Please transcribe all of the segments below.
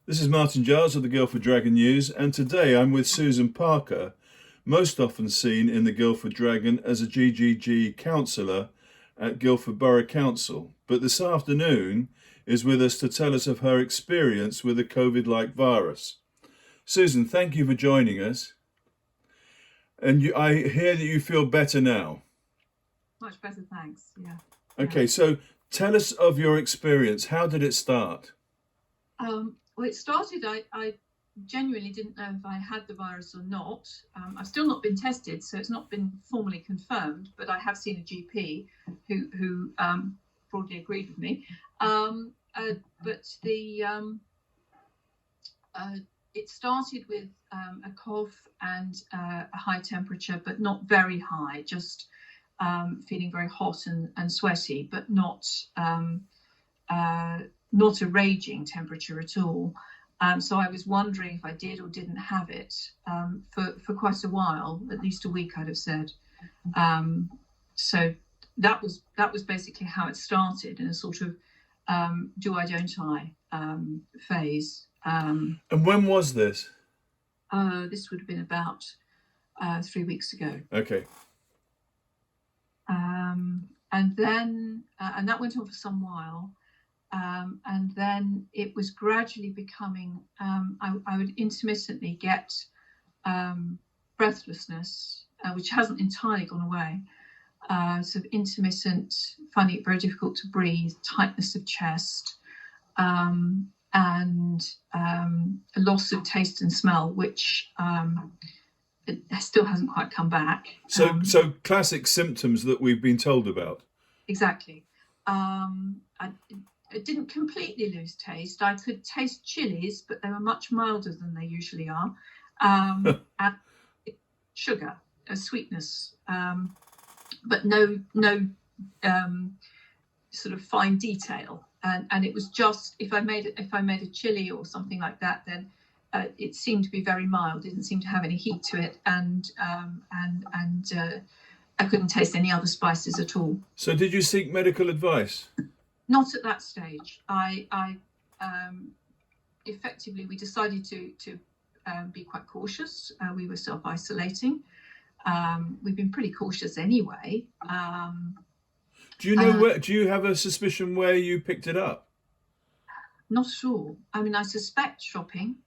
This is Martin Giles of the Guildford Dragon News, and today I'm with Susan Parker, most often seen in the Guildford Dragon as a GGG councillor at Guildford Borough Council, but this afternoon is with us to tell us of her experience with the COVID-like virus. Susan, thank you for joining us. And I hear that you feel better now. Much better, thanks. Yeah. Okay, so tell us of your experience. How did it start? Well, it started, I genuinely didn't know if I had the virus or not. I've still not been tested, so it's not been formally confirmed, but I have seen a GP who broadly agreed with me. It started with a cough and a high temperature, but not very high, just feeling very hot and sweaty, but not a raging temperature at all. So I was wondering if I did or didn't have it for quite a while, at least a week, I'd have said. So that was basically how it started, in a sort of do I, don't I phase. And when was this? This would have been about 3 weeks ago. Okay. And then that went on for some while. And then it was gradually becoming, I would intermittently get breathlessness, which hasn't entirely gone away, sort of intermittent, finding it very difficult to breathe, tightness of chest, and a loss of taste and smell, which it still hasn't quite come back. So classic symptoms that we've been told about. Exactly. I didn't completely lose taste. I could taste chilies, but they were much milder than they usually are. And sugar, sweetness, but no sort of fine detail. And it was just if I made a chili or something like that, then it seemed to be very mild. It didn't seem to have any heat to it, and I couldn't taste any other spices at all. So did you seek medical advice? Not at that stage. I effectively, we decided to be quite cautious. We were self-isolating. We've been pretty cautious anyway. Do you know do you have a suspicion where you picked it up? Not at all. I mean, I suspect shopping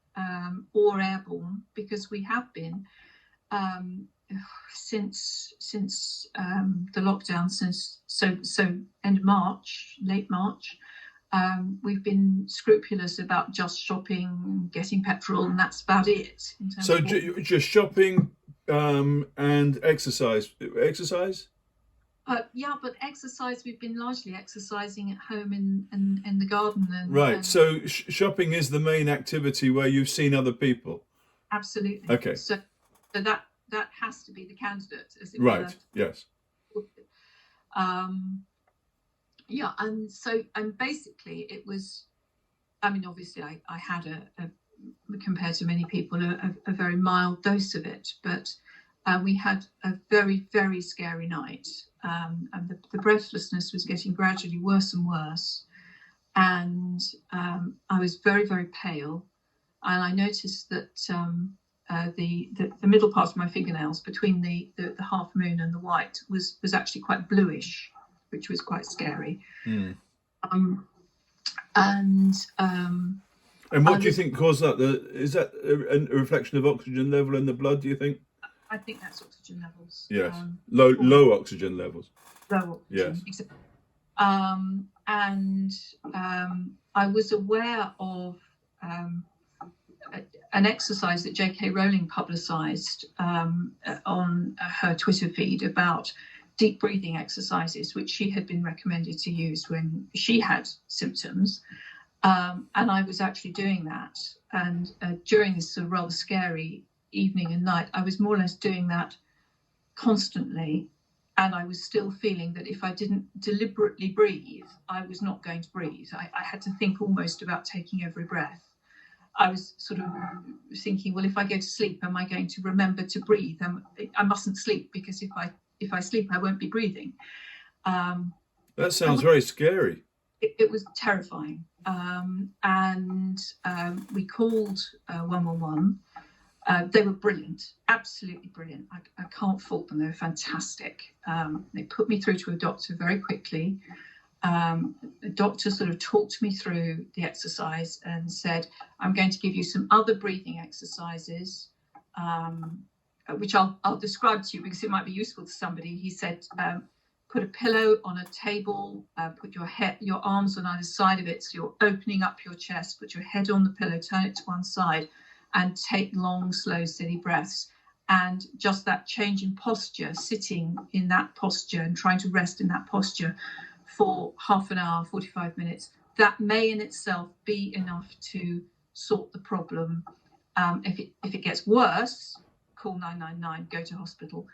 or airborne, because we have been since the lockdown, so end of March, late March, we've been scrupulous about just shopping, getting petrol, and that's about it. So just shopping and exercise. Exercise? Yeah, but exercise, we've been largely exercising at home in the garden. Right, so shopping is the main activity where you've seen other people? Absolutely. Okay. So that has to be the candidate, as it right, were. Yes. Yeah, and basically it was, I mean, obviously I had a compared to many people, a very mild dose of it, but we had a very, very scary night. And the breathlessness was getting gradually worse and worse. And I was very, very pale. And I noticed that the middle part of my fingernails, between the half moon and the white, was actually quite bluish, which was quite scary. Mm. And what do you think caused that? Is that a reflection of oxygen level in the blood, do you think? I think that's oxygen levels. Yes. Low oxygen levels. Low oxygen. Yes. And I was aware of an exercise that J.K. Rowling publicised on her Twitter feed about deep breathing exercises, which she had been recommended to use when she had symptoms. And I was actually doing that. And during this sort of rather scary evening and night, I was more or less doing that constantly. And I was still feeling that if I didn't deliberately breathe, I was not going to breathe. I had to think almost about taking every breath. I was sort of thinking, well, if I go to sleep, am I going to remember to breathe? I mustn't sleep, because if I sleep, I won't be breathing. That sounds very scary. it was terrifying. And we called 111. They were brilliant, absolutely brilliant. I can't fault them. They were fantastic. They put me through to a doctor very quickly. The doctor sort of talked me through the exercise and said, I'm going to give you some other breathing exercises, which I'll describe to you because it might be useful to somebody. He said, put a pillow on a table, put your arms on either side of it, so you're opening up your chest, put your head on the pillow, turn it to one side, and take long, slow, steady breaths. And just that change in posture, sitting in that posture and trying to rest in that posture for half an hour, 45 minutes, that may in itself be enough to sort the problem. If it gets worse, call 999, go to hospital.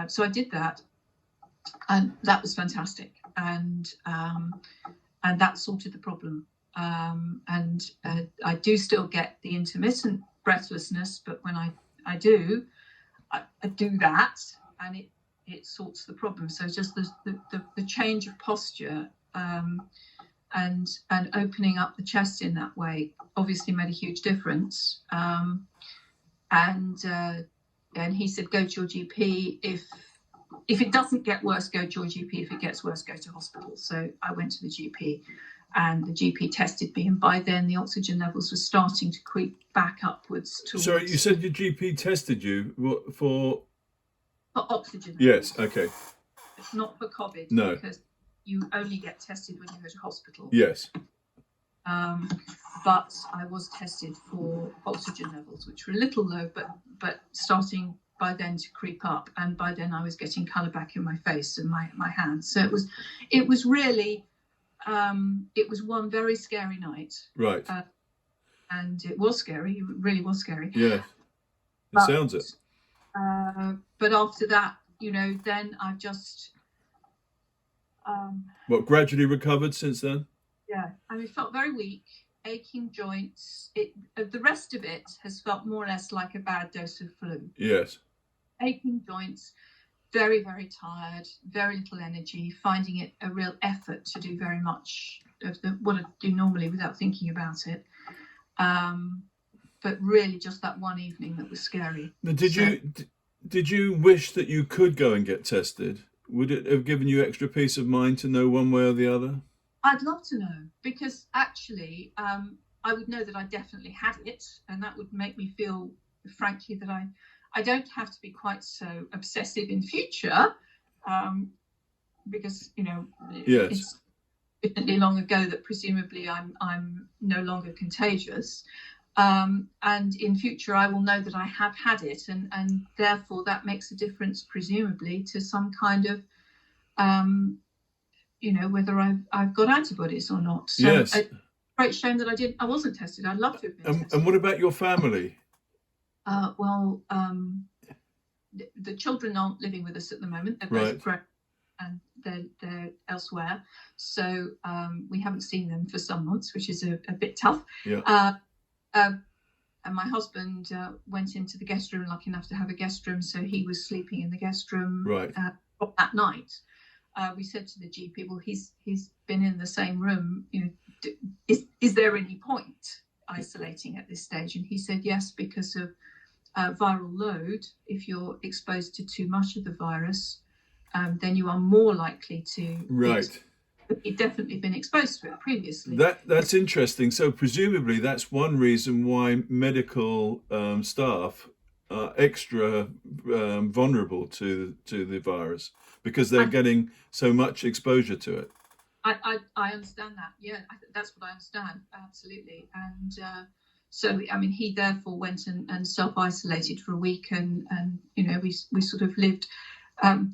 So I did that, and that was fantastic, and that sorted the problem. I do still get the intermittent breathlessness, but when I do that, and it sorts the problem. So just the change of posture and opening up the chest in that way obviously made a huge difference. And he said, go to your GP. If it doesn't get worse, go to your GP. If it gets worse, go to hospital. So I went to the GP, and the GP tested me, and by then the oxygen levels were starting to creep back upwards. Sorry, you said your GP tested you for oxygen levels. Yes, okay. It's not for COVID. No. Because you only get tested when you go to hospital. Yes. But I was tested for oxygen levels, which were a little low, but starting by then to creep up, and by then I was getting colour back in my face and my hands. So it was really it was one very scary night. Right. And it was scary. It really was scary. Yeah. Sounds it. But after that, then I've just gradually recovered since then? Yeah, I felt very weak, aching joints. The rest of it has felt more or less like a bad dose of flu. Yes. Aching joints, very, very tired, very little energy, finding it a real effort to do very much of what I do normally without thinking about it. But really just that one evening that was scary. Now, did you wish that you could go and get tested? Would it have given you extra peace of mind to know one way or the other? I'd love to know, because actually I would know that I definitely had it, and that would make me feel, frankly, that I don't have to be quite so obsessive in future, because Yes. it's definitely long ago that presumably I'm no longer contagious, and in future I will know that I have had it, and therefore that makes a difference presumably to some kind of whether I've got antibodies or not. So yes. It's a great shame that I wasn't tested. I'd love to have been tested. And what about your family? The children aren't living with us at the moment. They're both grown and they're elsewhere. So we haven't seen them for some months, which is a bit tough. Yeah. And my husband went into the guest room, lucky enough to have a guest room, so he was sleeping in the guest room that night. We said to the GP, well, he's been in the same room. Is there any point isolating at this stage? And he said yes, because of viral load. If you're exposed to too much of the virus, then you are more likely to. Right. He'd definitely been exposed to it previously. That's interesting. So presumably that's one reason why medical staff are extra vulnerable to the virus, because they're getting so much exposure to it. I understand that. Yeah, that's what I understand. Absolutely. And so, he therefore went and self-isolated for a week, and we sort of lived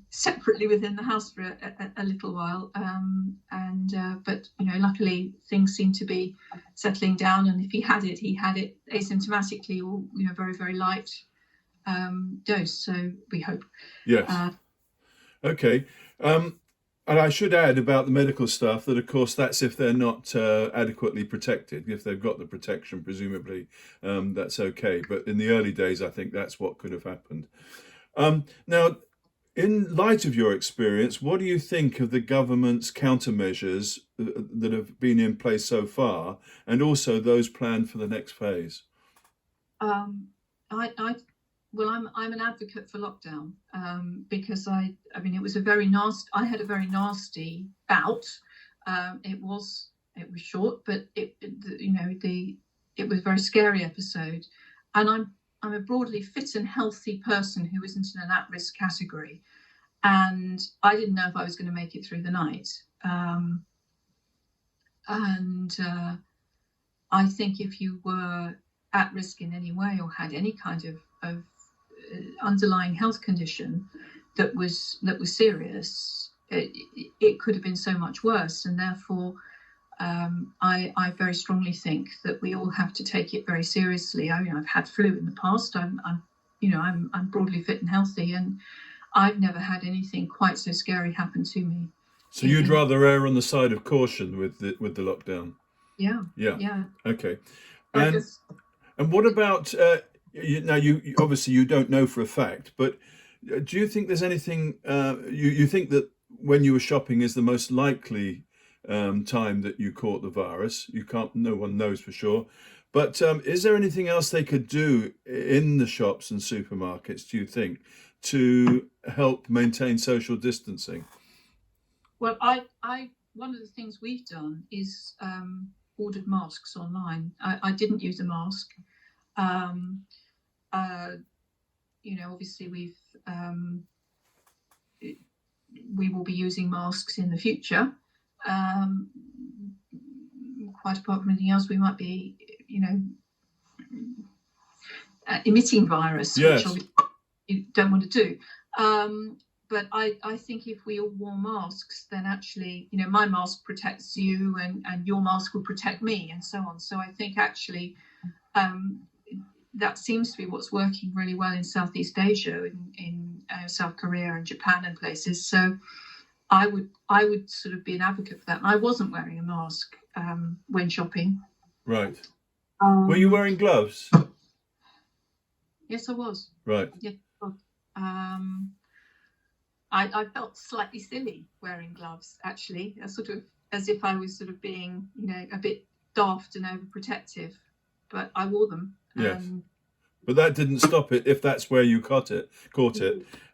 separately within the house for a little while. But luckily things seem to be settling down, and if he had it asymptomatically, or very, very light dose. So we hope. Yes. Okay. And I should add about the medical staff that, of course, that's if they're not adequately protected. If they've got the protection, presumably, that's okay. But in the early days, I think that's what could have happened. Now, In light of your experience, what do you think of the government's countermeasures that have been in place so far, and also those planned for the next phase? Um, I well, I'm an advocate for lockdown, because I mean, it was a very nasty. I had a very nasty bout. It was short, but it was a very scary episode, and I'm a broadly fit and healthy person who isn't in an at-risk category, and I didn't know if I was going to make it through the night. And I think if you were at risk in any way or had any kind of underlying health condition that was serious, it could have been so much worse. And therefore, I very strongly think that we all have to take it very seriously. I've had flu in the past. I'm broadly fit and healthy, and I've never had anything quite so scary happen to me. So you'd rather err on the side of caution with the lockdown? Yeah. Yeah. Yeah. Okay. I And just what about now? You obviously you don't know for a fact, but do you think there's anything you think that when you were shopping is the most likely time that you caught the virus? You can't. No one knows for sure. But is there anything else they could do in the shops and supermarkets, do you think, to help maintain social distancing? Well, I one of the things we've done is ordered masks online. I didn't use a mask. Um, uh, Obviously we will be using masks in the future. Um, Quite apart from anything else, we might be, emitting virus, which Yes. obviously you don't want to do. But I think if we all wore masks, then actually, my mask protects you, and your mask will protect me, and so on. So I think actually that seems to be what's working really well in Southeast Asia, in South Korea and Japan and places. So I would sort of be an advocate for that. And I wasn't wearing a mask when shopping. Right. Were you Um, wearing gloves? yes, I was. Right. Yes, I was. I felt slightly silly wearing gloves, actually, sort of as if I was sort of being, a bit daft and overprotective, but I wore them. Yes. But that didn't stop it if that's where you caught it.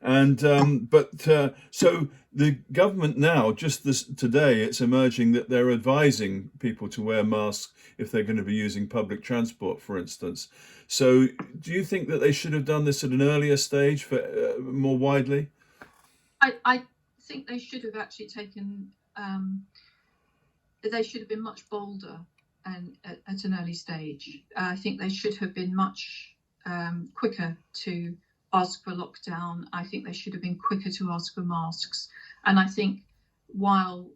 And so the government now, just today, it's emerging that they're advising people to wear masks if they're going to be using public transport, for instance. So do you think that they should have done this at an earlier stage for more widely? I think they should have actually taken. They should have been much bolder and at an early stage. I think they should have been much quicker to ask for lockdown. I think they should have been quicker to ask for masks. And I think while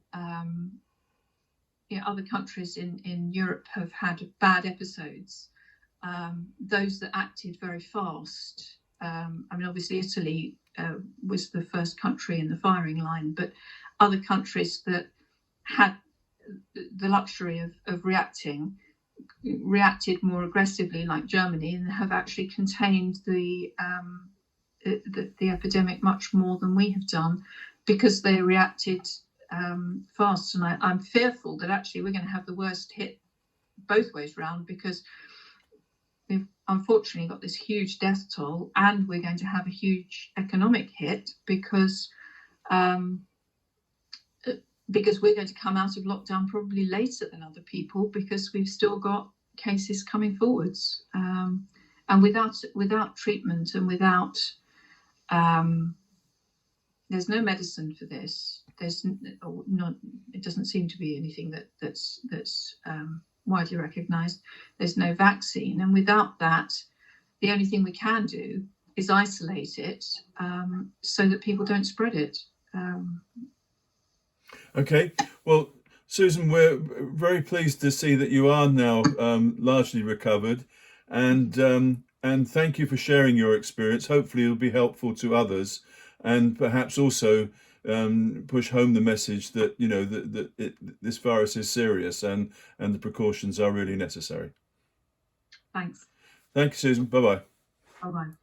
other countries in Europe have had bad episodes, those that acted very fast, obviously Italy was the first country in the firing line, but other countries that had the luxury of reacted more aggressively, like Germany, and have actually contained the epidemic much more than we have done, because they reacted fast. And I'm fearful that actually we're going to have the worst hit both ways round, because we've unfortunately got this huge death toll, and we're going to have a huge economic hit because we're going to come out of lockdown probably later than other people, because we've still got cases coming forwards, and without treatment and without there's no medicine for this. There's not. It doesn't seem to be anything that's widely recognised. There's no vaccine, and without that, the only thing we can do is isolate it, so that people don't spread it. Okay. Well, Susan, we're very pleased to see that you are now largely recovered, and thank you for sharing your experience. Hopefully, it'll be helpful to others, and perhaps also push home the message that this virus is serious, and the precautions are really necessary. Thanks. Thank you, Susan. Bye bye. Bye bye.